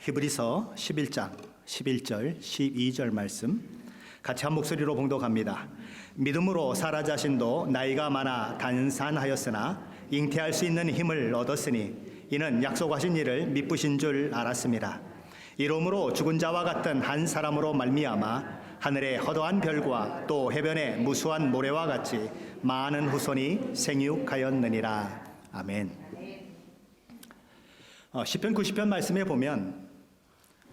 히브리서 11장 11절 12절 말씀 같이 한 목소리로 봉독합니다. 믿음으로 사라 자신도 나이가 많아 단산하였으나 잉태할 수 있는 힘을 얻었으니 이는 약속하신 일을 미쁘신 줄 알았습니다. 이러므로 죽은 자와 같은 한 사람으로 말미암아 하늘의 허다한 별과 또 해변의 무수한 모래와 같이 많은 후손이 생육하였느니라. 아멘. 시편 90편 말씀에 보면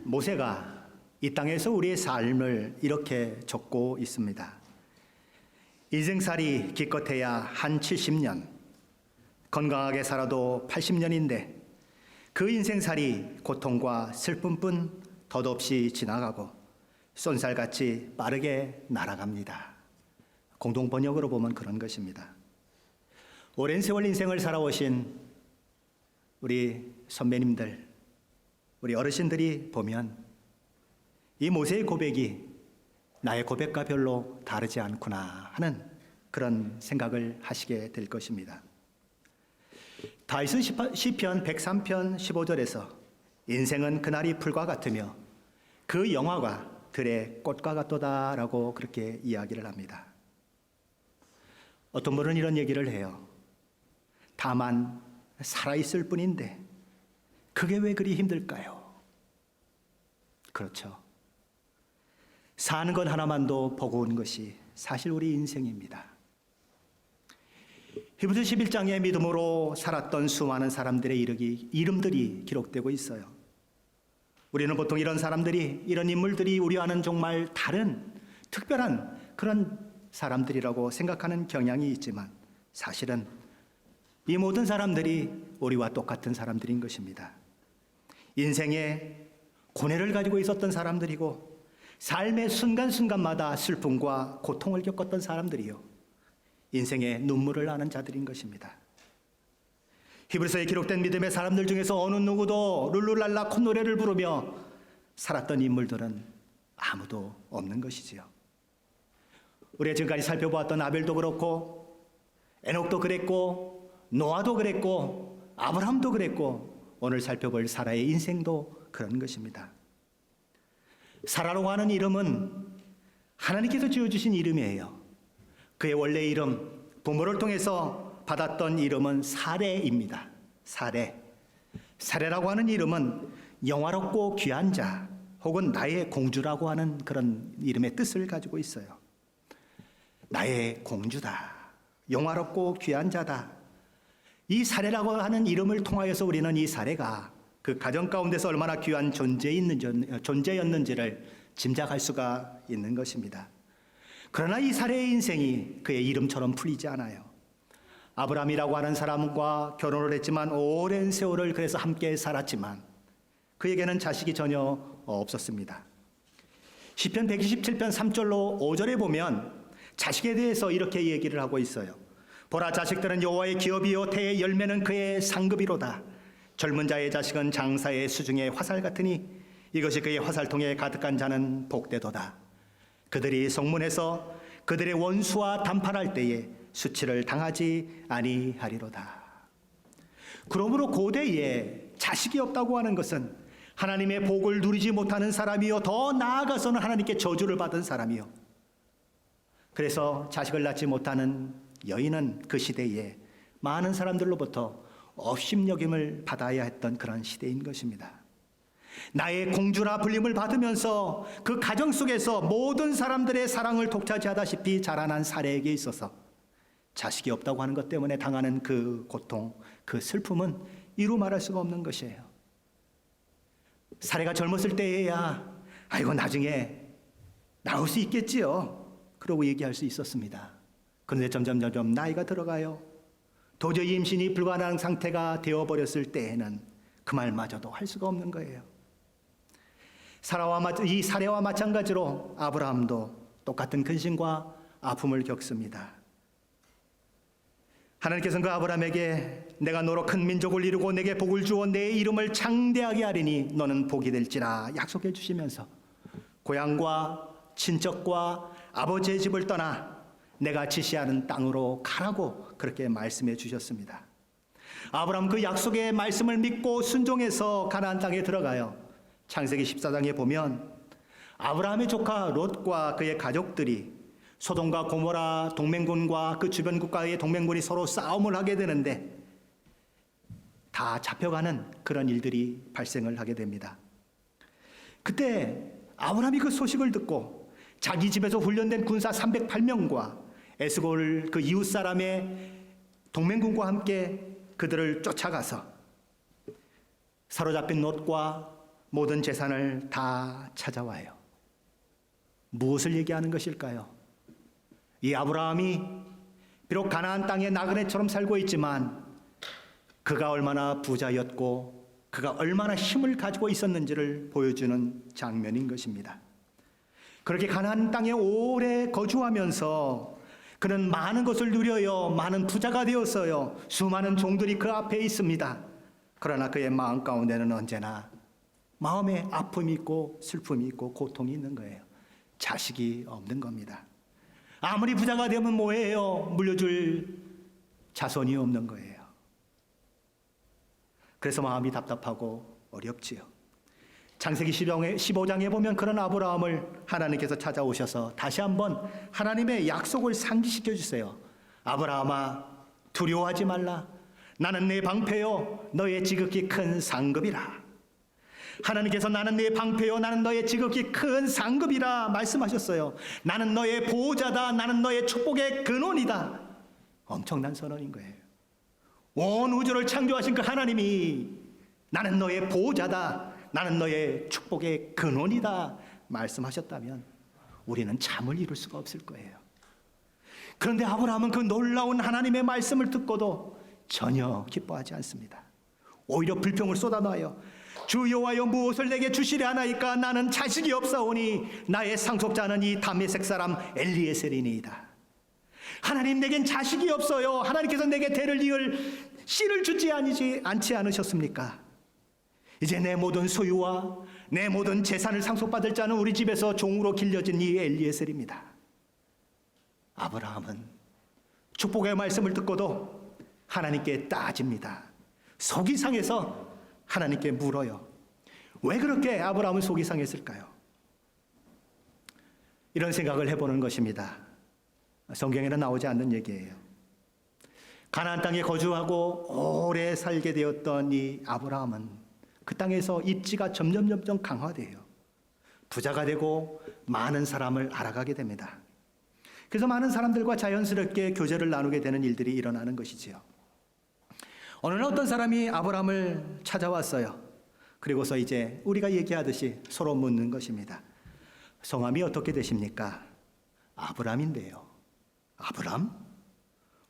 모세가 이 땅에서 우리의 삶을 이렇게 적고 있습니다. 인생살이 기껏해야 한 70년, 건강하게 살아도 80년인데 그 인생살이 고통과 슬픔뿐 덧없이 지나가고 쏜살같이 빠르게 날아갑니다. 공동번역으로 보면 그런 것입니다. 오랜 세월 인생을 살아오신 우리 선배님들, 우리 어르신들이 보면 이 모세의 고백이 나의 고백과 별로 다르지 않구나 하는 그런 생각을 하시게 될 것입니다. 다윗은 시편 103편 15절에서 인생은 그날이 풀과 같으며 그 영화가 들의 꽃과 같도다라고 그렇게 이야기를 합니다. 어떤 분은 이런 얘기를 해요. 다만 살아있을 뿐인데 그게 왜 그리 힘들까요? 그렇죠. 사는 것 하나만도 버거운 것이 사실 우리 인생입니다. 히브리서 11장의 믿음으로 살았던 수많은 사람들의 이름들이 기록되고 있어요. 우리는 보통 이런 사람들이, 이런 인물들이 우리와는 정말 다른 특별한 그런 사람들이라고 생각하는 경향이 있지만 사실은 이 모든 사람들이 우리와 똑같은 사람들인 것입니다. 인생에 고뇌를 가지고 있었던 사람들이고 삶의 순간순간마다 슬픔과 고통을 겪었던 사람들이요, 인생의 눈물을 나는 자들인 것입니다. 히브리서에 기록된 믿음의 사람들 중에서 어느 누구도 룰루랄라 콧노래를 부르며 살았던 인물들은 아무도 없는 것이지요. 우리가 지금까지 살펴보았던 아벨도 그렇고 에녹도 그랬고 노아도 그랬고 아브라함도 그랬고 오늘 살펴볼 사라의 인생도 그런 것입니다. 사라라고 하는 이름은 하나님께서 지어주신 이름이에요. 그의 원래 이름, 부모를 통해서 받았던 이름은 사레입니다. 사레. 사레라고 하는 이름은 영화롭고 귀한 자 혹은 나의 공주라고 하는 그런 이름의 뜻을 가지고 있어요. 나의 공주다. 영화롭고 귀한 자다. 이 사레라고 하는 이름을 통하여서 우리는 이 사레가 그 가정 가운데서 얼마나 귀한 존재였는지를 짐작할 수가 있는 것입니다. 그러나 이 사레의 인생이 그의 이름처럼 풀리지 않아요. 아브라함이라고 하는 사람과 결혼을 했지만 오랜 세월을 그래서 함께 살았지만 그에게는 자식이 전혀 없었습니다. 시편 127편 3절로 5절에 보면 자식에 대해서 이렇게 얘기를 하고 있어요. 보라, 자식들은 여호와의 기업이요 태의 열매는 그의 상급이로다. 젊은 자의 자식은 장사의 수중의 화살 같으니 이것이 그의 화살통에 가득한 자는 복되도다. 그들이 성문에서 그들의 원수와 담판할 때에 수치를 당하지 아니하리로다. 그러므로 고대에 자식이 없다고 하는 것은 하나님의 복을 누리지 못하는 사람이요, 더 나아가서는 하나님께 저주를 받은 사람이요, 그래서 자식을 낳지 못하는 여인은 그 시대에 많은 사람들로부터 업심여김을 받아야 했던 그런 시대인 것입니다. 나의 공주라 불림을 받으면서 그 가정 속에서 모든 사람들의 사랑을 독차지하다시피 자라난 사례에게 있어서 자식이 없다고 하는 것 때문에 당하는 그 고통, 그 슬픔은 이루 말할 수가 없는 것이에요. 사례가 젊었을 때에야 아이고 나중에 나올 수 있겠지요, 그러고 얘기할 수 있었습니다. 그런데 점점 나이가 들어가요. 도저히 임신이 불가능한 상태가 되어버렸을 때에는 그 말마저도 할 수가 없는 거예요. 이 사례와 마찬가지로 아브라함도 똑같은 근심과 아픔을 겪습니다. 하나님께서는 그 아브라함에게 내가 너로 큰 민족을 이루고 내게 복을 주어 내 이름을 창대하게 하리니 너는 복이 될지라 약속해 주시면서 고향과 친척과 아버지의 집을 떠나 내가 지시하는 땅으로 가라고 그렇게 말씀해 주셨습니다. 아브라함 그 약속의 말씀을 믿고 순종해서 가나안 땅에 들어가요. 창세기 14장에 보면 아브라함의 조카 롯과 그의 가족들이 소돔과 고모라 동맹군과 그 주변 국가의 동맹군이 서로 싸움을 하게 되는데 다 잡혀가는 그런 일들이 발생을 하게 됩니다. 그때 아브라함이 그 소식을 듣고 자기 집에서 훈련된 군사 308명과 에스골 그 이웃 사람의 동맹군과 함께 그들을 쫓아가서 사로잡힌 롯과 모든 재산을 다 찾아와요. 무엇을 얘기하는 것일까요? 이 아브라함이 비록 가나안 땅에 나그네처럼 살고 있지만 그가 얼마나 부자였고 그가 얼마나 힘을 가지고 있었는지를 보여주는 장면인 것입니다. 그렇게 가나안 땅에 오래 거주하면서 그는 많은 것을 누려요. 많은 부자가 되었어요. 수많은 종들이 그 앞에 있습니다. 그러나 그의 마음 가운데는 언제나 마음에 아픔이 있고 슬픔이 있고 고통이 있는 거예요. 자식이 없는 겁니다. 아무리 부자가 되면 뭐예요? 물려줄 자손이 없는 거예요. 그래서 마음이 답답하고 어렵지요. 창세기 15장에 보면 그런 아브라함을 하나님께서 찾아오셔서 다시 한번 하나님의 약속을 상기시켜 주세요. 아브라함아, 두려워하지 말라. 나는 내 방패요 너의 지극히 큰 상급이라. 하나님께서 나는 네 방패요 나는 너의 지극히 큰 상급이라 말씀하셨어요. 나는 너의 보호자다. 나는 너의 축복의 근원이다. 엄청난 선언인 거예요. 온 우주를 창조하신 그 하나님이 나는 너의 보호자다. 나는 너의 축복의 근원이다 말씀하셨다면 우리는 잠을 이룰 수가 없을 거예요. 그런데 아브라함은 그 놀라운 하나님의 말씀을 듣고도 전혀 기뻐하지 않습니다. 오히려 불평을 쏟아놔요. 주 여호와여, 무엇을 내게 주시려 하나이까? 나는 자식이 없사오니 나의 상속자는 이 다메섹 사람 엘리에셀이니이다. 하나님, 내겐 자식이 없어요. 하나님께서 내게 대를 이을 씨를 주지 않지 않으셨습니까? 이제 내 모든 소유와 내 모든 재산을 상속받을 자는 우리 집에서 종으로 길려진 이 엘리에셀입니다. 아브라함은 축복의 말씀을 듣고도 하나님께 따집니다. 속이 상해서 하나님께 물어요. 왜 그렇게 아브라함은 속이 상했을까요? 이런 생각을 해보는 것입니다. 성경에는 나오지 않는 얘기예요. 가나안 땅에 거주하고 오래 살게 되었던 이 아브라함은 그 땅에서 입지가 점점 강화돼요. 부자가 되고 많은 사람을 알아가게 됩니다. 그래서 많은 사람들과 자연스럽게 교제를 나누게 되는 일들이 일어나는 것이지요. 어느 날 어떤 사람이 아브라함을 찾아왔어요. 그리고서 이제 우리가 얘기하듯이 서로 묻는 것입니다. 성함이 어떻게 되십니까? 아브람인데요. 아브람?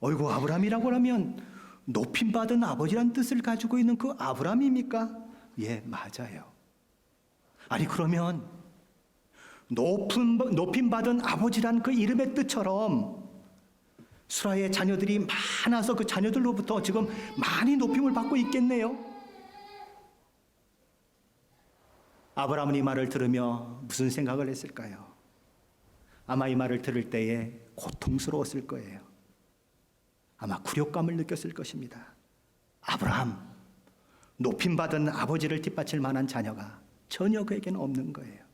어이구, 아브람이라고 하면 높임받은 아버지란 뜻을 가지고 있는 그 아브람입니까? 예, 맞아요. 아니, 그러면 높임받은 아버지란 그 이름의 뜻처럼 수라의 자녀들이 많아서 그 자녀들로부터 지금 많이 높임을 받고 있겠네요. 아브라함은 이 말을 들으며 무슨 생각을 했을까요? 아마 이 말을 들을 때에 고통스러웠을 거예요. 아마 굴욕감을 느꼈을 것입니다. 아브라함, 높임받은 아버지를 뒷받칠 만한 자녀가 전혀 그에게는 없는 거예요.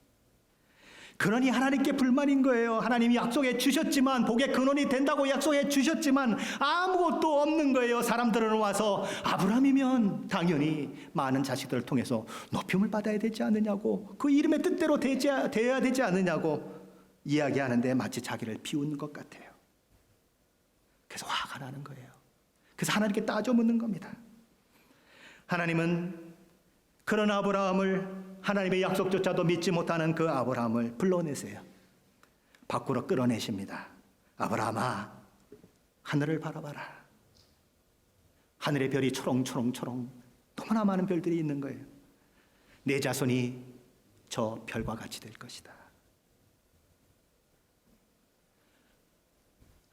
그러니 하나님께 불만인 거예요. 하나님이 약속해 주셨지만, 복의 근원이 된다고 약속해 주셨지만 아무것도 없는 거예요. 사람들은 와서 아브라함이면 당연히 많은 자식들을 통해서 높임을 받아야 되지 않느냐고, 그 이름의 뜻대로 되어야 되지 않느냐고 이야기하는데 마치 자기를 비웃는 것 같아요. 그래서 화가 나는 거예요. 그래서 하나님께 따져 묻는 겁니다. 하나님은 그런 아브라함을, 하나님의 약속조차도 믿지 못하는 그 아브라함을 불러내세요. 밖으로 끌어내십니다. 아브라함아, 하늘을 바라봐라. 하늘의 별이 초롱초롱 너무나 많은 별들이 있는 거예요. 내 자손이 저 별과 같이 될 것이다.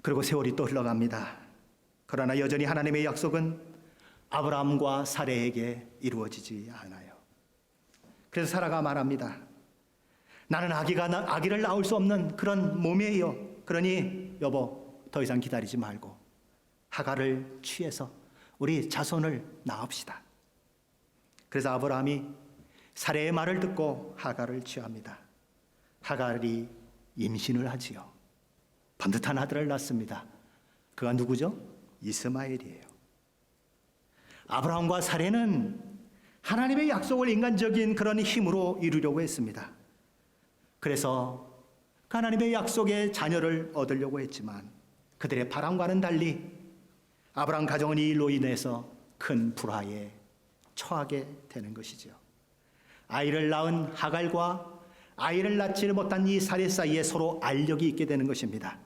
그리고 세월이 또 흘러갑니다. 그러나 여전히 하나님의 약속은 아브라함과 사레에게 이루어지지 않아요. 그래서 사라가 말합니다. 나는 아기를 낳을 수 없는 그런 몸이에요. 그러니 여보, 더 이상 기다리지 말고 하갈을 취해서 우리 자손을 낳읍시다. 그래서 아브라함이 사레의 말을 듣고 하갈을 취합니다. 하갈이 임신을 하지요. 번듯한 아들을 낳습니다. 그가 누구죠? 이스마엘이에요. 아브라함과 사레는 하나님의 약속을 인간적인 그런 힘으로 이루려고 했습니다. 그래서 하나님의 약속의 자녀를 얻으려고 했지만 그들의 바람과는 달리 아브라함 가정은 이 일로 인해서 큰 불화에 처하게 되는 것이죠. 아이를 낳은 하갈과 아이를 낳지 못한 이 사레 사이에 서로 알력이 있게 되는 것입니다.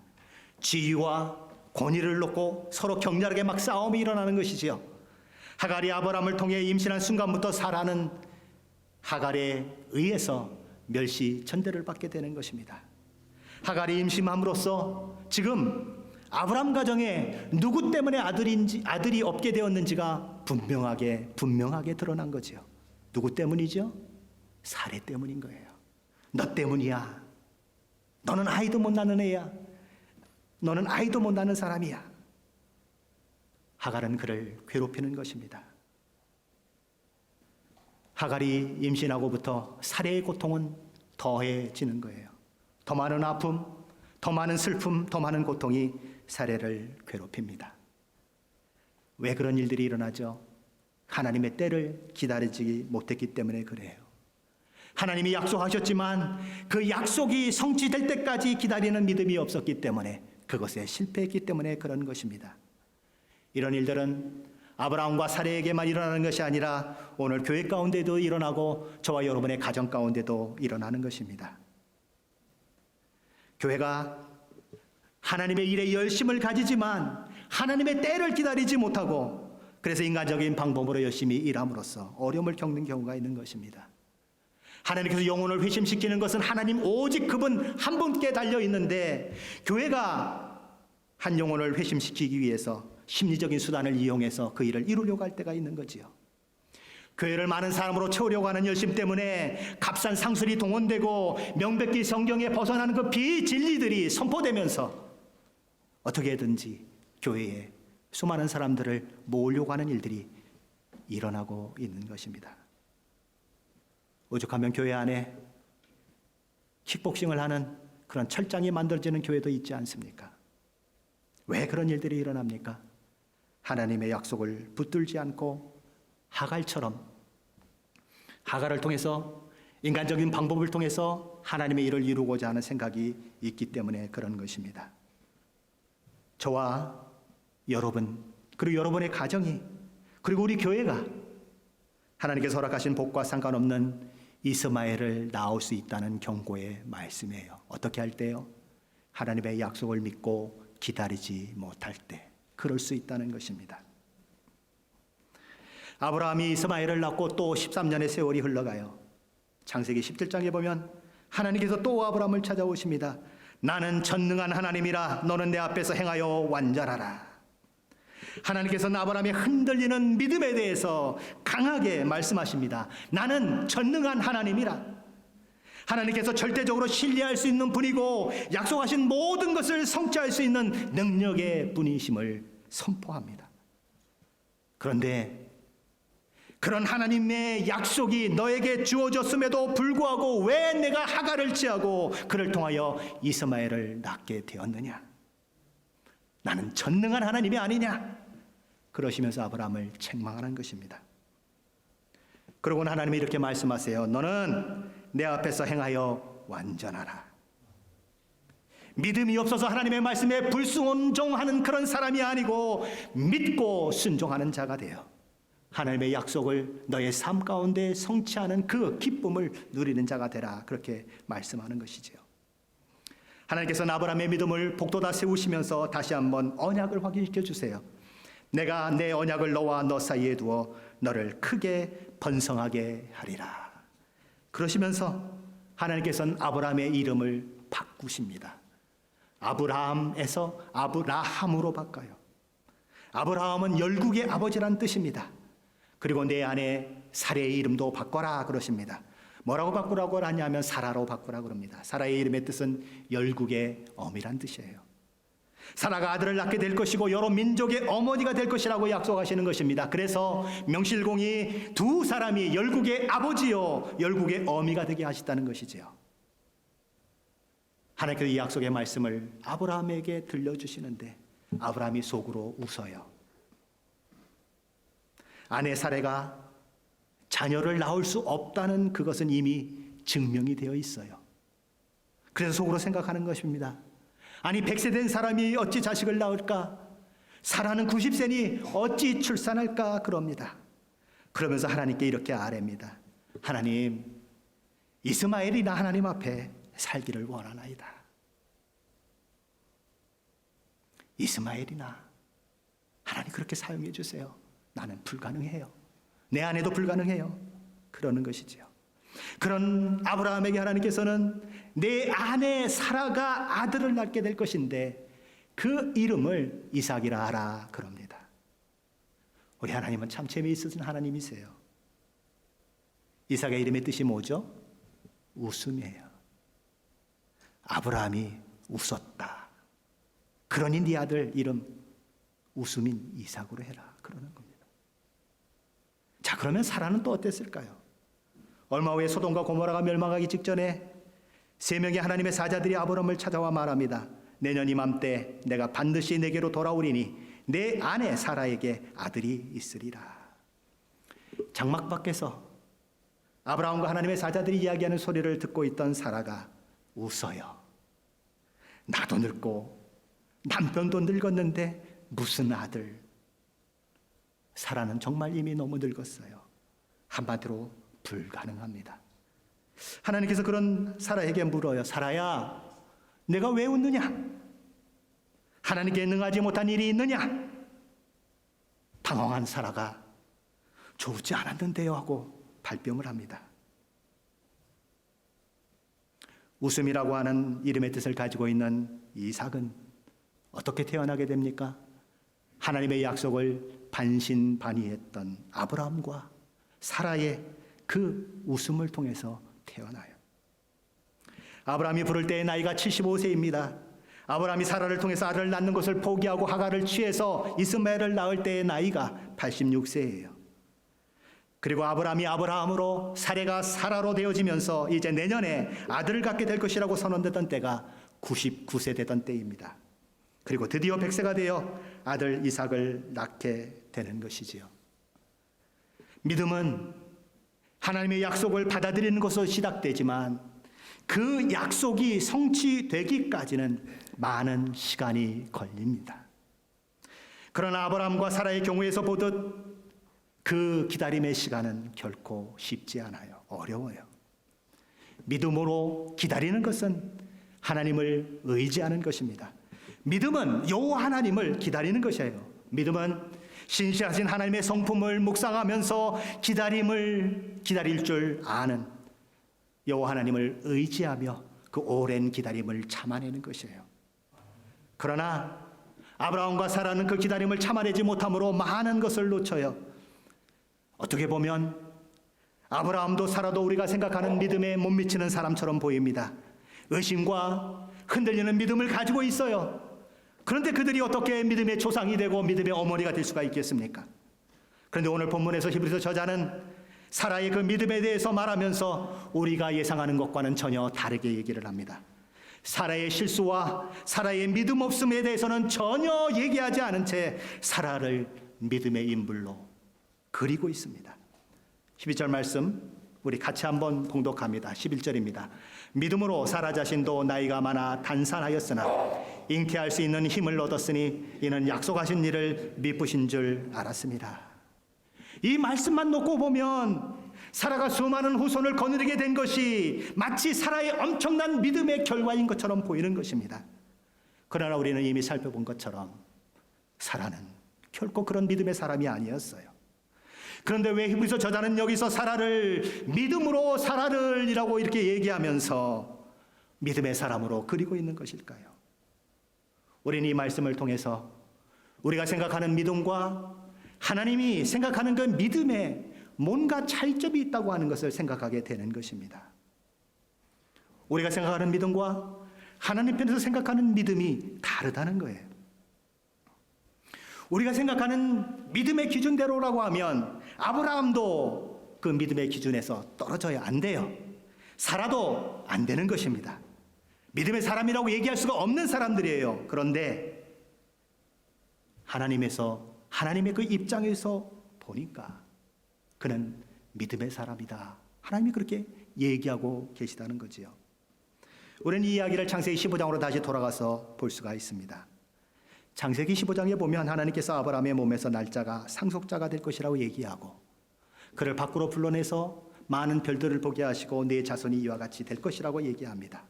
지위와 권위를 놓고 서로 격렬하게 막 싸움이 일어나는 것이지요. 하갈이 아브라함을 통해 임신한 순간부터 사라는 하갈에 의해서 멸시 천대를 받게 되는 것입니다. 하갈이 임신함으로써 지금 아브라함 가정에 누구 때문에 아들이 없게 되었는지가 분명하게 드러난 거죠. 누구 때문이죠? 사레 때문인 거예요. 너 때문이야. 너는 아이도 못 낳는 애야. 너는 아이도 못 낳는 사람이야. 하갈은 그를 괴롭히는 것입니다. 하갈이 임신하고부터 사레의 고통은 더해지는 거예요. 더 많은 아픔, 더 많은 슬픔, 더 많은 고통이 사레를 괴롭힙니다. 왜 그런 일들이 일어나죠? 하나님의 때를 기다리지 못했기 때문에 그래요. 하나님이 약속하셨지만 그 약속이 성취될 때까지 기다리는 믿음이 없었기 때문에, 그것에 실패했기 때문에 그런 것입니다. 이런 일들은 아브라함과 사레에게만 일어나는 것이 아니라 오늘 교회 가운데도 일어나고 저와 여러분의 가정 가운데도 일어나는 것입니다. 교회가 하나님의 일에 열심을 가지지만 하나님의 때를 기다리지 못하고, 그래서 인간적인 방법으로 열심히 일함으로써 어려움을 겪는 경우가 있는 것입니다. 하나님께서 영혼을 회심시키는 것은 하나님 오직 그분 한 분께 달려 있는데, 교회가 한 영혼을 회심시키기 위해서 심리적인 수단을 이용해서 그 일을 이루려고 할 때가 있는 거지요. 교회를 많은 사람으로 채우려고 하는 열심 때문에 값싼 상술이 동원되고 명백히 성경에 벗어나는 그 비진리들이 선포되면서 어떻게든지 교회에 수많은 사람들을 모으려고 하는 일들이 일어나고 있는 것입니다. 오죽하면 교회 안에 킥복싱을 하는 그런 철장이 만들어지는 교회도 있지 않습니까? 왜 그런 일들이 일어납니까? 하나님의 약속을 붙들지 않고 하갈처럼, 하갈을 통해서, 인간적인 방법을 통해서 하나님의 일을 이루고자 하는 생각이 있기 때문에 그런 것입니다. 저와 여러분, 그리고 여러분의 가정이, 그리고 우리 교회가 하나님께서 허락하신 복과 상관없는 이스마엘을 낳을 수 있다는 경고의 말씀이에요. 어떻게 할 때요? 하나님의 약속을 믿고 기다리지 못할 때 그럴 수 있다는 것입니다. 아브라함이 이스마엘을 낳고 또 13년의 세월이 흘러가요. 창세기 17장에 보면 하나님께서 또 아브라함을 찾아오십니다. 나는 전능한 하나님이라 너는 내 앞에서 행하여 완전하라. 하나님께서는 아브라함의 흔들리는 믿음에 대해서 강하게 말씀하십니다. 나는 전능한 하나님이라. 하나님께서 절대적으로 신뢰할 수 있는 분이고 약속하신 모든 것을 성취할 수 있는 능력의 분이심을 선포합니다. 그런데 그런 하나님의 약속이 너에게 주어졌음에도 불구하고 왜 내가 하갈을 취하고 그를 통하여 이스마엘을 낳게 되었느냐? 나는 전능한 하나님이 아니냐? 그러시면서 아브라함을 책망하는 것입니다. 그러고는 하나님이 이렇게 말씀하세요. 너는 내 앞에서 행하여 완전하라. 믿음이 없어서 하나님의 말씀에 불순종하는 그런 사람이 아니고 믿고 순종하는 자가 되어 하나님의 약속을 너의 삶 가운데 성취하는 그 기쁨을 누리는 자가 되라. 그렇게 말씀하는 것이지요. 하나님께서는 아브라함의 믿음을 복돋아 세우시면서 다시 한번 언약을 확인시켜 주세요. 내가 내 언약을 너와 너 사이에 두어 너를 크게 번성하게 하리라. 그러시면서 하나님께서는 아브라함의 이름을 바꾸십니다. 아브라함에서 아브라함으로 바꿔요. 아브라함은 열국의 아버지란 뜻입니다. 그리고 내 안에 사레의 이름도 바꿔라 그러십니다. 뭐라고 바꾸라고 하냐면 사라로 바꾸라 그럽니다. 사라의 이름의 뜻은 열국의 어미란 뜻이에요. 사라가 아들을 낳게 될 것이고 여러 민족의 어머니가 될 것이라고 약속하시는 것입니다. 그래서 명실공히 두 사람이 열국의 아버지요 열국의 어미가 되게 하셨다는 것이지요. 하나님께서 이 약속의 말씀을 아브라함에게 들려주시는데 아브라함이 속으로 웃어요. 아내 사레가 자녀를 낳을 수 없다는 그것은 이미 증명이 되어 있어요. 그래서 속으로 생각하는 것입니다. 아니 100세 된 사람이 어찌 자식을 낳을까? 사라는 90세니 어찌 출산할까? 그럽니다. 그러면서 하나님께 이렇게 아뢰입니다. 하나님, 이스마엘이나 하나님 앞에 살기를 원하나이다. 이스마엘이나 하나님 그렇게 사용해 주세요. 나는 불가능해요. 내 아내도 불가능해요. 그러는 것이지요. 그런 아브라함에게 하나님께서는 내 아내 사라가 아들을 낳게 될 것인데 그 이름을 이삭이라 하라 그럽니다. 우리 하나님은 참 재미있으신 하나님이세요. 이삭의 이름의 뜻이 뭐죠? 웃음이에요. 아브라함이 웃었다. 그러니 네 아들 이름 웃음인 이삭으로 해라 그러는 겁니다. 자, 그러면 사라는 또 어땠을까요? 얼마 후에 소돔과 고모라가 멸망하기 직전에 세 명의 하나님의 사자들이 아브라함을 찾아와 말합니다. 내년 이맘때 내가 반드시 내게로 돌아오리니 내 아내 사라에게 아들이 있으리라. 장막 밖에서 아브라함과 하나님의 사자들이 이야기하는 소리를 듣고 있던 사라가 웃어요. 나도 늙고 남편도 늙었는데 무슨 아들. 사라는 정말 이미 너무 늙었어요. 한마디로 불가능합니다. 하나님께서 그런 사라에게 물어요. 사라야, 내가 왜 웃느냐? 하나님께 능하지 못한 일이 있느냐? 당황한 사라가 저 웃지 않았는데요 하고 발뺌을 합니다. 웃음이라고 하는 이름의 뜻을 가지고 있는 이삭은 어떻게 태어나게 됩니까? 하나님의 약속을 반신반의했던 아브라함과 사라의 그 웃음을 통해서 태어나요. 아브라함이 부를 때의 나이가 75세입니다. 아브라함이 사라를 통해서 아들을 낳는 것을 포기하고 하갈을 취해서 이스마엘을 낳을 때의 나이가 86세예요. 그리고 아브라함이 아브라함으로 사레가 사라로 되어지면서 이제 내년에 아들을 갖게 될 것이라고 선언되던 때가 99세 되던 때입니다. 그리고 드디어 100세가 되어 아들 이삭을 낳게 되는 것이지요. 믿음은 하나님의 약속을 받아들이는 것으로 시작되지만 그 약속이 성취되기까지는 많은 시간이 걸립니다. 그러나 아브라함과 사라의 경우에서 보듯 그 기다림의 시간은 결코 쉽지 않아요. 어려워요. 믿음으로 기다리는 것은 하나님을 의지하는 것입니다. 믿음은 여호와 하나님을 기다리는 것이에요. 믿음은 신실하신 하나님의 성품을 묵상하면서 기다릴 줄 아는 여호와 하나님을 의지하며 그 오랜 기다림을 참아내는 것이에요. 그러나 아브라함과 사라는 그 기다림을 참아내지 못함으로 많은 것을 놓쳐요. 어떻게 보면 아브라함도 사라도 우리가 생각하는 믿음에 못 미치는 사람처럼 보입니다. 의심과 흔들리는 믿음을 가지고 있어요. 그런데 그들이 어떻게 믿음의 조상이 되고 믿음의 어머니가 될 수가 있겠습니까? 그런데 오늘 본문에서 히브리서 저자는 사라의 그 믿음에 대해서 말하면서 우리가 예상하는 것과는 전혀 다르게 얘기를 합니다. 사라의 실수와 사라의 믿음 없음에 대해서는 전혀 얘기하지 않은 채 사라를 믿음의 인물로 그리고 있습니다. 12절 말씀 우리 같이 한번 봉독합니다. 11절입니다. 믿음으로 사라 자신도 나이가 많아 단산하였으나 잉태할 수 있는 힘을 얻었으니 이는 약속하신 일을 미쁘신 줄 알았습니다. 이 말씀만 놓고 보면 사라가 수많은 후손을 거느리게 된 것이 마치 사라의 엄청난 믿음의 결과인 것처럼 보이는 것입니다. 그러나 우리는 이미 살펴본 것처럼 사라는 결코 그런 믿음의 사람이 아니었어요. 그런데 왜 히브리서 저자는 여기서 사라를 믿음으로 사라를이라고 이렇게 얘기하면서 믿음의 사람으로 그리고 있는 것일까요? 우리는 이 말씀을 통해서 우리가 생각하는 믿음과 하나님이 생각하는 그 믿음에 뭔가 차이점이 있다고 하는 것을 생각하게 되는 것입니다. 우리가 생각하는 믿음과 하나님 편에서 생각하는 믿음이 다르다는 거예요. 우리가 생각하는 믿음의 기준대로라고 하면 아브라함도 그 믿음의 기준에서 떨어져야 안 돼요. 살아도 안 되는 것입니다. 믿음의 사람이라고 얘기할 수가 없는 사람들이에요. 그런데 하나님의 그 입장에서 보니까 그는 믿음의 사람이다. 하나님이 그렇게 얘기하고 계시다는 거지요. 우리는 이 이야기를 창세기 15장으로 다시 돌아가서 볼 수가 있습니다. 창세기 15장에 보면 하나님께서 아브라함의 몸에서 날짜가 상속자가 될 것이라고 얘기하고 그를 밖으로 불러내서 많은 별들을 보게 하시고 네 자손이 이와 같이 될 것이라고 얘기합니다.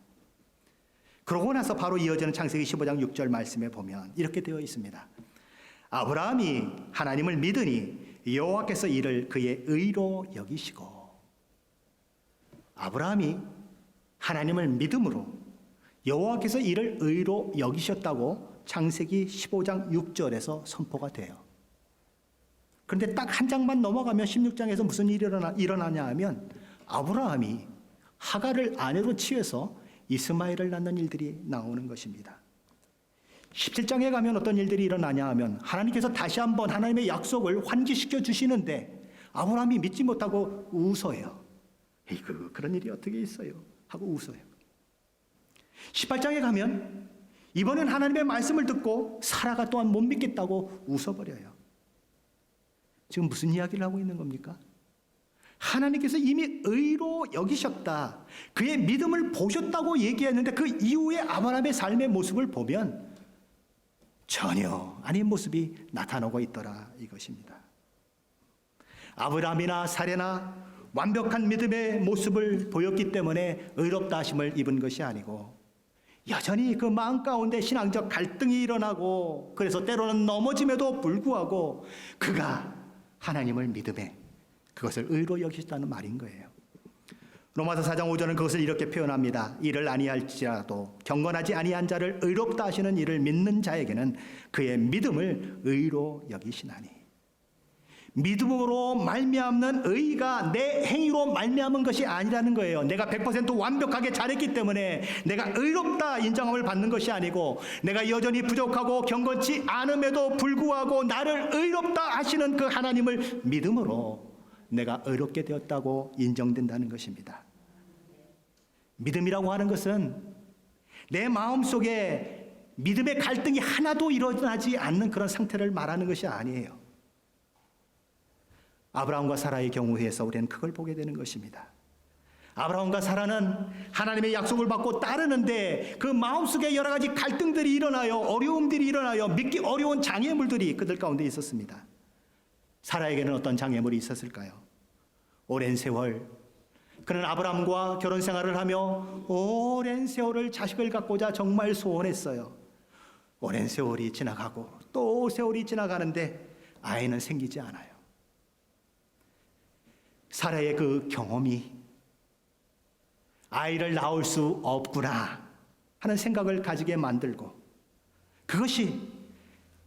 그러고 나서 바로 이어지는 창세기 15장 6절 말씀에 보면 이렇게 되어 있습니다. 아브라함이 하나님을 믿으니 여호와께서 이를 그의 의로 여기시고. 아브라함이 하나님을 믿음으로 여호와께서 이를 의로 여기셨다고 창세기 15장 6절에서 선포가 돼요. 그런데 딱 한 장만 넘어가면 16장에서 무슨 일이 일어나냐 하면 아브라함이 하갈을 아내로 취해서 이스마엘을 낳는 일들이 나오는 것입니다. 17장에 가면 어떤 일들이 일어나냐 하면 하나님께서 다시 한번 하나님의 약속을 환기시켜 주시는데 아브라함이 믿지 못하고 웃어요. 에이그 그런 일이 어떻게 있어요? 하고 웃어요. 18장에 가면 이번엔 하나님의 말씀을 듣고 사라가 또한 못 믿겠다고 웃어버려요. 지금 무슨 이야기를 하고 있는 겁니까? 하나님께서 이미 의로 여기셨다. 그의 믿음을 보셨다고 얘기했는데 그 이후에 아브라함의 삶의 모습을 보면 전혀 아닌 모습이 나타나고 있더라 이것입니다. 아브라함이나 사레나 완벽한 믿음의 모습을 보였기 때문에 의롭다 하심을 입은 것이 아니고 여전히 그 마음 가운데 신앙적 갈등이 일어나고 그래서 때로는 넘어짐에도 불구하고 그가 하나님을 믿음에 그것을 의로 여기셨다는 말인 거예요. 로마서 4장 5절은 그것을 이렇게 표현합니다. 이를 아니할지라도 경건하지 아니한 자를 의롭다 하시는 이를 믿는 자에게는 그의 믿음을 의로 여기시나니. 믿음으로 말미암는 의가 내 행위로 말미암은 것이 아니라는 거예요. 내가 100% 완벽하게 잘했기 때문에 내가 의롭다 인정함을 받는 것이 아니고 내가 여전히 부족하고 경건치 않음에도 불구하고 나를 의롭다 하시는 그 하나님을 믿음으로 내가 의롭게 되었다고 인정된다는 것입니다. 믿음이라고 하는 것은 내 마음속에 믿음의 갈등이 하나도 일어나지 않는 그런 상태를 말하는 것이 아니에요. 아브라함과 사라의 경우에서 우리는 그걸 보게 되는 것입니다. 아브라함과 사라는 하나님의 약속을 받고 따르는데 그 마음속에 여러 가지 갈등들이 일어나요. 어려움들이 일어나요. 믿기 어려운 장애물들이 그들 가운데 있었습니다. 사라에게는 어떤 장애물이 있었을까요? 오랜 세월 그는 아브라함과 결혼 생활을 하며 오랜 세월을 자식을 갖고자 정말 소원했어요. 오랜 세월이 지나가고 또 세월이 지나가는데 아이는 생기지 않아요. 사라의 그 경험이 아이를 낳을 수 없구나 하는 생각을 가지게 만들고 그것이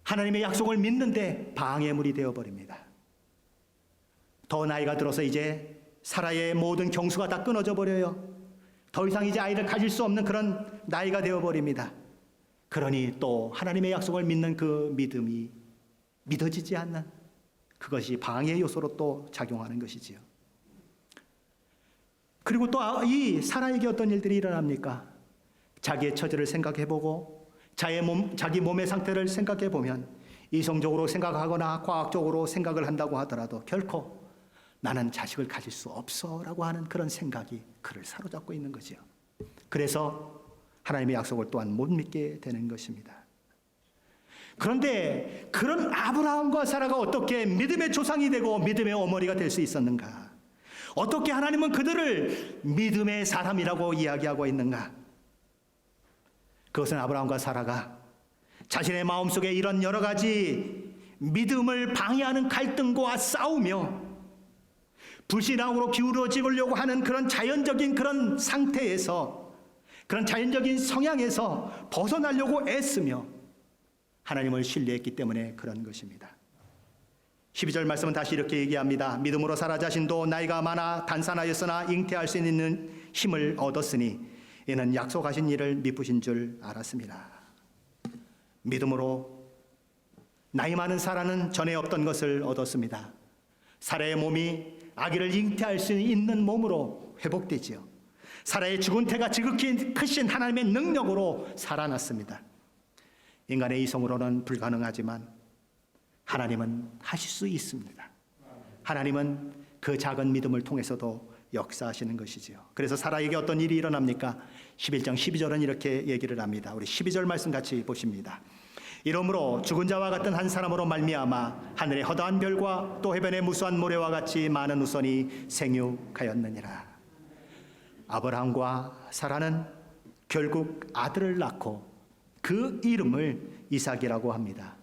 하나님의 약속을 믿는데 방해물이 되어버립니다. 더 나이가 들어서 이제 사라의 모든 경수가 다 끊어져 버려요. 더 이상 이제 아이를 가질 수 없는 그런 나이가 되어버립니다. 그러니 또 하나님의 약속을 믿는 그 믿음이 믿어지지 않는 그것이 방해 요소로 또 작용하는 것이지요. 그리고 또 이 사라에게 어떤 일들이 일어납니까? 자기의 처지를 생각해보고 자기 몸의 상태를 생각해보면 이성적으로 생각하거나 과학적으로 생각을 한다고 하더라도 결코 나는 자식을 가질 수 없어 라고 하는 그런 생각이 그를 사로잡고 있는 거지요. 그래서 하나님의 약속을 또한 못 믿게 되는 것입니다. 그런데 그런 아브라함과 사라가 어떻게 믿음의 조상이 되고 믿음의 어머니가 될 수 있었는가? 어떻게 하나님은 그들을 믿음의 사람이라고 이야기하고 있는가? 그것은 아브라함과 사라가 자신의 마음속에 이런 여러 가지 믿음을 방해하는 갈등과 싸우며 불신앙으로 기울어지려고 하는 그런 자연적인 그런 상태에서 그런 자연적인 성향에서 벗어나려고 애쓰며 하나님을 신뢰했기 때문에 그런 것입니다. 12절 말씀은 다시 이렇게 얘기합니다. 믿음으로 사라 자신도 나이가 많아 단산하였으나 잉태할 수 있는 힘을 얻었으니 이는 약속하신 일을 미쁘신 줄 알았습니다. 믿음으로 나이 많은 사라는 전에 없던 것을 얻었습니다. 사라의 몸이 아기를 잉태할 수 있는 몸으로 회복되지요. 사라의 죽은 태가 지극히 크신 하나님의 능력으로 살아났습니다. 인간의 이성으로는 불가능하지만 하나님은 하실 수 있습니다. 하나님은 그 작은 믿음을 통해서도 역사하시는 것이지요. 그래서 사라에게 어떤 일이 일어납니까? 11장 12절은 이렇게 얘기를 합니다. 우리 12절 말씀 같이 보십니다. 이러므로 죽은 자와 같은 한 사람으로 말미암아 하늘의 허다한 별과 또 해변의 무수한 모래와 같이 많은 후손이 생육하였느니라. 아브라함과 사라는 결국 아들을 낳고 그 이름을 이삭이라고 합니다.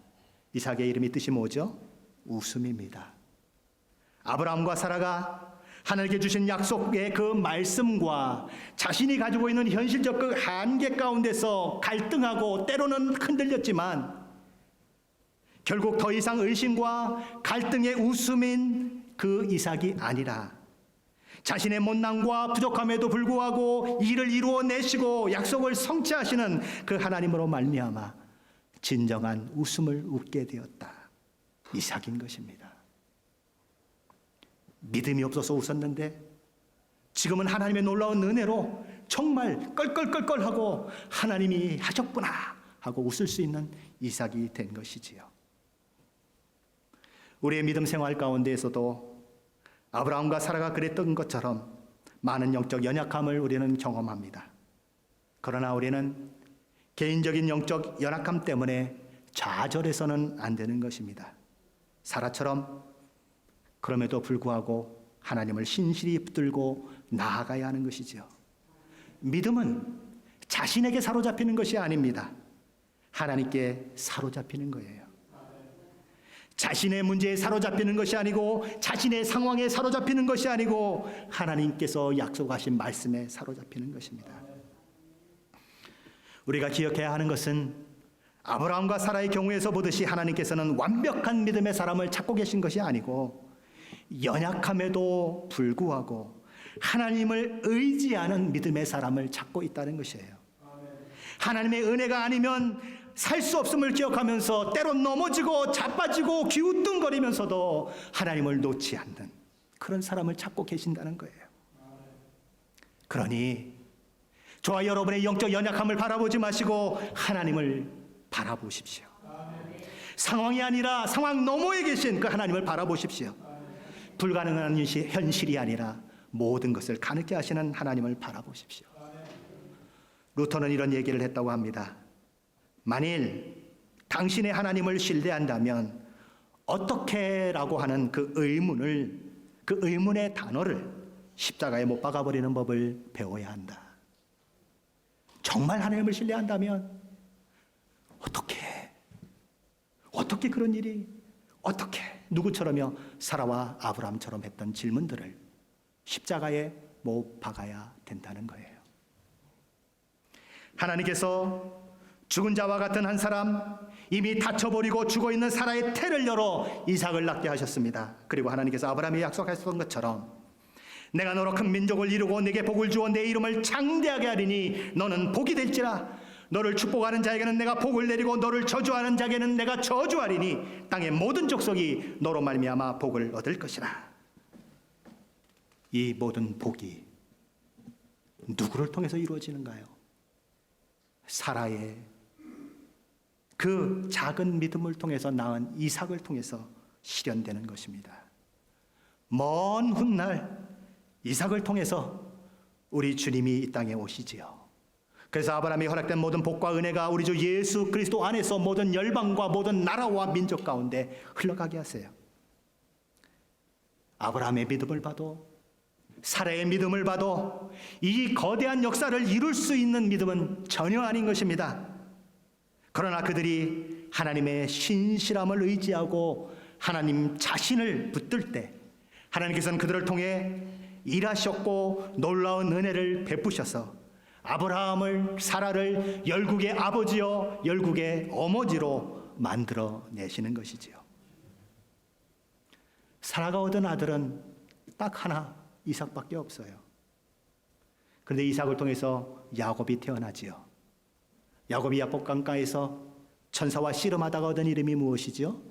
이삭의 이름이 뜻이 뭐죠? 웃음입니다. 아브라함과 사라가 하나님께 주신 약속의 그 말씀과 자신이 가지고 있는 현실적 그 한계 가운데서 갈등하고 때로는 흔들렸지만 결국 더 이상 의심과 갈등의 웃음인 그 이삭이 아니라 자신의 못난과 부족함에도 불구하고 일을 이루어내시고 약속을 성취하시는 그 하나님으로 말미암아 진정한 웃음을 웃게 되었다. 이삭인 것입니다. 믿음이 없어서 웃었는데 지금은 하나님의 놀라운 은혜로 정말 껄껄껄껄하고 하나님이 하셨구나 하고 웃을 수 있는 이삭이 된 것이지요. 우리의 믿음 생활 가운데에서도 아브라함과 사라가 그랬던 것처럼 많은 영적 연약함을 우리는 경험합니다. 그러나 우리는 개인적인 영적 연약함 때문에 좌절해서는 안 되는 것입니다. 사라처럼 그럼에도 불구하고 하나님을 신실히 붙들고 나아가야 하는 것이죠. 믿음은 자신에게 사로잡히는 것이 아닙니다. 하나님께 사로잡히는 거예요. 자신의 문제에 사로잡히는 것이 아니고 자신의 상황에 사로잡히는 것이 아니고 하나님께서 약속하신 말씀에 사로잡히는 것입니다. 우리가 기억해야 하는 것은 아브라함과 사라의 경우에서 보듯이 하나님께서는 완벽한 믿음의 사람을 찾고 계신 것이 아니고 연약함에도 불구하고 하나님을 의지하는 믿음의 사람을 찾고 있다는 것이에요. 하나님의 은혜가 아니면 살 수 없음을 기억하면서 때론 넘어지고 자빠지고 기우뚱거리면서도 하나님을 놓지 않는 그런 사람을 찾고 계신다는 거예요. 그러니 저와 여러분의 영적 연약함을 바라보지 마시고 하나님을 바라보십시오. 상황이 아니라 상황 너머에 계신 그 하나님을 바라보십시오. 불가능한 현실이 아니라 모든 것을 가능케 하시는 하나님을 바라보십시오. 루터는 이런 얘기를 했다고 합니다. 만일 당신의 하나님을 신뢰한다면 어떻게라고 하는 그 의문의 단어를 십자가에 못 박아버리는 법을 배워야 한다. 정말 하나님을 신뢰한다면 어떻게 그런 일이 어떻게 누구처럼요? 사라와 아브라함처럼 했던 질문들을 십자가에 못 박아야 된다는 거예요. 하나님께서 죽은 자와 같은 한 사람, 이미 다쳐버리고 죽어있는 사라의 태를 열어 이삭을 낳게 하셨습니다. 그리고 하나님께서 아브라함이 약속하셨던 것처럼 내가 너로 큰 민족을 이루고 내게 복을 주어 내 이름을 창대하게 하리니 너는 복이 될지라. 너를 축복하는 자에게는 내가 복을 내리고 너를 저주하는 자에게는 내가 저주하리니 땅의 모든 족속이 너로 말미암아 복을 얻을 것이라. 이 모든 복이 누구를 통해서 이루어지는가요? 사라의 그 작은 믿음을 통해서 낳은 이삭을 통해서 실현되는 것입니다. 먼 훗날 이삭을 통해서 우리 주님이 이 땅에 오시지요. 그래서 아브라함이 허락된 모든 복과 은혜가 우리 주 예수 그리스도 안에서 모든 열방과 모든 나라와 민족 가운데 흘러가게 하세요. 아브라함의 믿음을 봐도 사라의 믿음을 봐도 이 거대한 역사를 이룰 수 있는 믿음은 전혀 아닌 것입니다. 그러나 그들이 하나님의 신실함을 의지하고 하나님 자신을 붙들 때 하나님께서는 그들을 통해 일하셨고 놀라운 은혜를 베푸셔서 아브라함을 사라를 열국의 아버지요 열국의 어머니로 만들어내시는 것이지요. 사라가 얻은 아들은 딱 하나 이삭밖에 없어요. 그런데 이삭을 통해서 야곱이 태어나지요. 야곱이 야복 강가에서 천사와 씨름하다가 얻은 이름이 무엇이죠?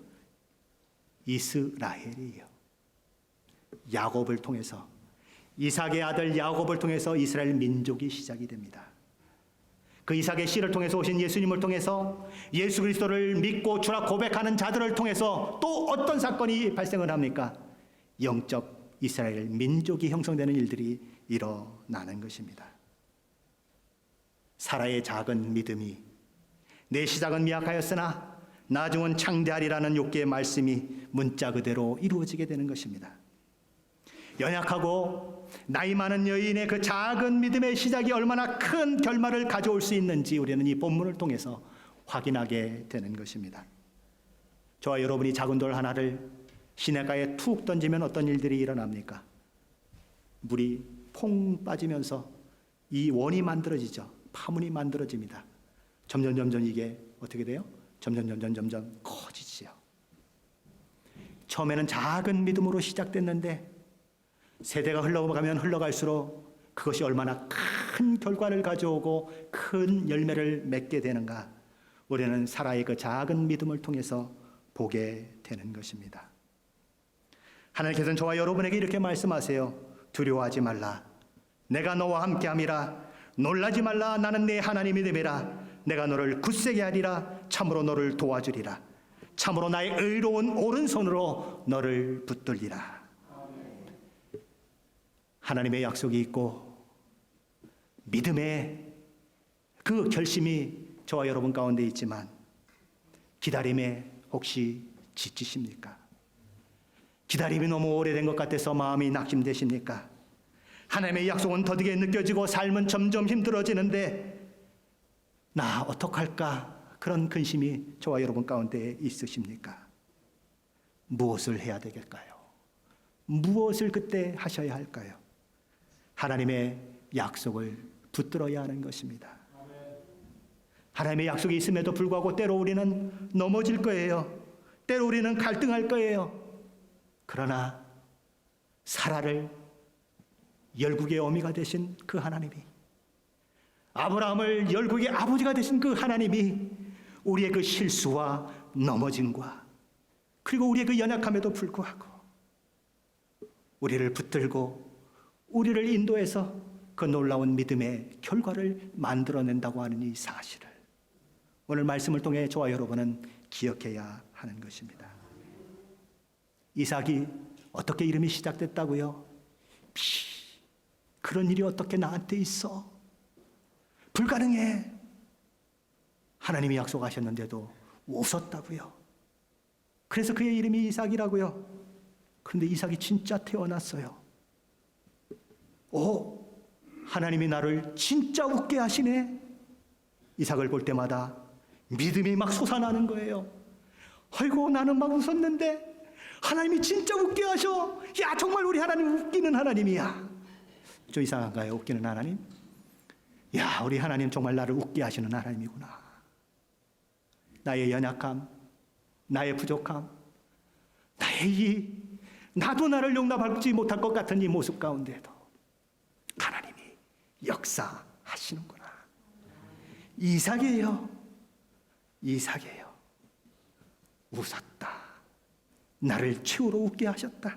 이스라엘이에요. 야곱을 통해서, 이삭의 아들 야곱을 통해서 이스라엘 민족이 시작이 됩니다. 그 이삭의 씨를 통해서 오신 예수님을 통해서 예수 그리스도를 믿고 주라 고백하는 자들을 통해서 또 어떤 사건이 발생을 합니까? 영적 이스라엘 민족이 형성되는 일들이 일어나는 것입니다. 사라의 작은 믿음이 내 시작은 미약하였으나 나중은 창대하리라는 욥기의 말씀이 문자 그대로 이루어지게 되는 것입니다. 연약하고 나이 많은 여인의 그 작은 믿음의 시작이 얼마나 큰 결말을 가져올 수 있는지 우리는 이 본문을 통해서 확인하게 되는 것입니다. 저와 여러분이 작은 돌 하나를 시냇가에 툭 던지면 어떤 일들이 일어납니까? 물이 퐁 빠지면서 이 원이 만들어지죠. 파문이 만들어집니다. 점점 이게 어떻게 돼요? 점점 커지지요. 처음에는 작은 믿음으로 시작됐는데 세대가 흘러가면 흘러갈수록 그것이 얼마나 큰 결과를 가져오고 큰 열매를 맺게 되는가, 우리는 사라의 그 작은 믿음을 통해서 보게 되는 것입니다. 하나님께서는 저와 여러분에게 이렇게 말씀하세요. 두려워하지 말라. 내가 너와 함께함이라. 놀라지 말라. 나는 네 하나님이 됨이라. 내가 너를 굳세게 하리라. 참으로 너를 도와주리라. 참으로 나의 의로운 오른손으로 너를 붙들리라. 하나님의 약속이 있고 믿음의 그 결심이 저와 여러분 가운데 있지만 기다림에 혹시 지치십니까? 기다림이 너무 오래된 것 같아서 마음이 낙심되십니까? 하나님의 약속은 더디게 느껴지고 삶은 점점 힘들어지는데 나 어떡할까? 그런 근심이 저와 여러분 가운데 있으십니까? 무엇을 해야 되겠까요? 무엇을 그때 하셔야 할까요? 하나님의 약속을 붙들어야 하는 것입니다. 하나님의 약속이 있음에도 불구하고 때로 우리는 넘어질 거예요. 때로 우리는 갈등할 거예요. 그러나 사라를 열국의 어미가 되신 그 하나님이, 아브라함을 열국의 아버지가 되신 그 하나님이 우리의 그 실수와 넘어짐과 그리고 우리의 그 연약함에도 불구하고 우리를 붙들고 우리를 인도해서 그 놀라운 믿음의 결과를 만들어낸다고 하는 이 사실을 오늘 말씀을 통해 저와 여러분은 기억해야 하는 것입니다. 이삭이 어떻게 이름이 시작됐다고요? 그런 일이 어떻게 나한테 있어? 불가능해. 하나님이 약속하셨는데도 웃었다고요. 그래서 그의 이름이 이삭이라고요. 그런데 이삭이 진짜 태어났어요. 오, 하나님이 나를 진짜 웃게 하시네. 이삭을 볼 때마다 믿음이 막 솟아나는 거예요. 아이고, 나는 막 웃었는데 하나님이 진짜 웃게 하셔. 야, 정말 우리 하나님 웃기는 하나님이야. 좀 이상한가요? 웃기는 하나님? 야, 우리 하나님 정말 나를 웃게 하시는 하나님이구나. 나의 연약함, 나의 부족함, 나의 나도 나를 용납하지 못할 것 같은 이 모습 가운데도 하나님이 역사하시는구나. 이삭이에요. 웃었다. 나를 최후로 웃게 하셨다.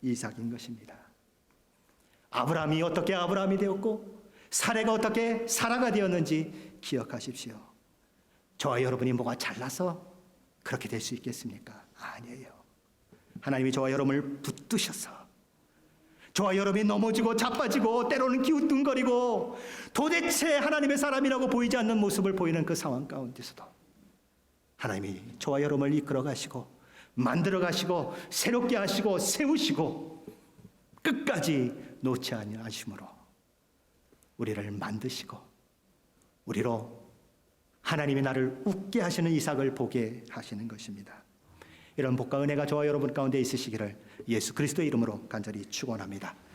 이삭인 것입니다. 아브라함이 어떻게 아브라함이 되었고 사라가 어떻게 사라가 되었는지 기억하십시오. 저와 여러분이 뭐가 잘나서 그렇게 될 수 있겠습니까? 아니에요. 하나님이 저와 여러분을 붙드셔서 저와 여러분이 넘어지고 자빠지고 때로는 기우뚱거리고 도대체 하나님의 사람이라고 보이지 않는 모습을 보이는 그 상황 가운데서도 하나님이 저와 여러분을 이끌어 가시고 만들어 가시고 새롭게 하시고 세우시고 끝까지 놓지 아니하심으로 우리를 만드시고 우리로 하나님이 나를 웃게 하시는 이삭을 보게 하시는 것입니다. 이런 복과 은혜가 저와 여러분 가운데 있으시기를 예수 그리스도의 이름으로 간절히 축원합니다.